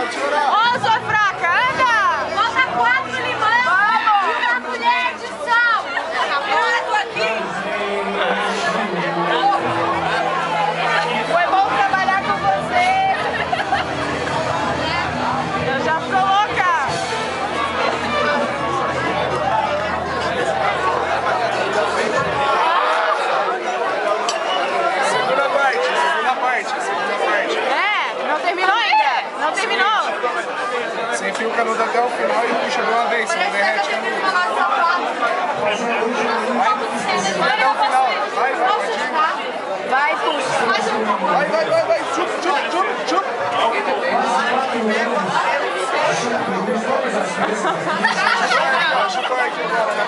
Ó, sua fraca, anda! Bota 4 limão! Vamos! E uma colher de sal! Agora tô aqui! Foi bom trabalhar com você! Eu já sou louca! Segunda parte. Não terminou ainda? Não terminou? Você enfia o canudo até o final e puxa de uma vez, senão derrete o canudo. Vai até o final. Vai, devagarzinho. Vai, puxa. Vai. Chup.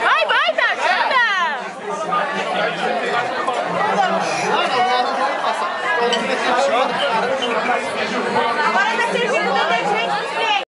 Vai, Tati, anda! Agora tá servindo detergente.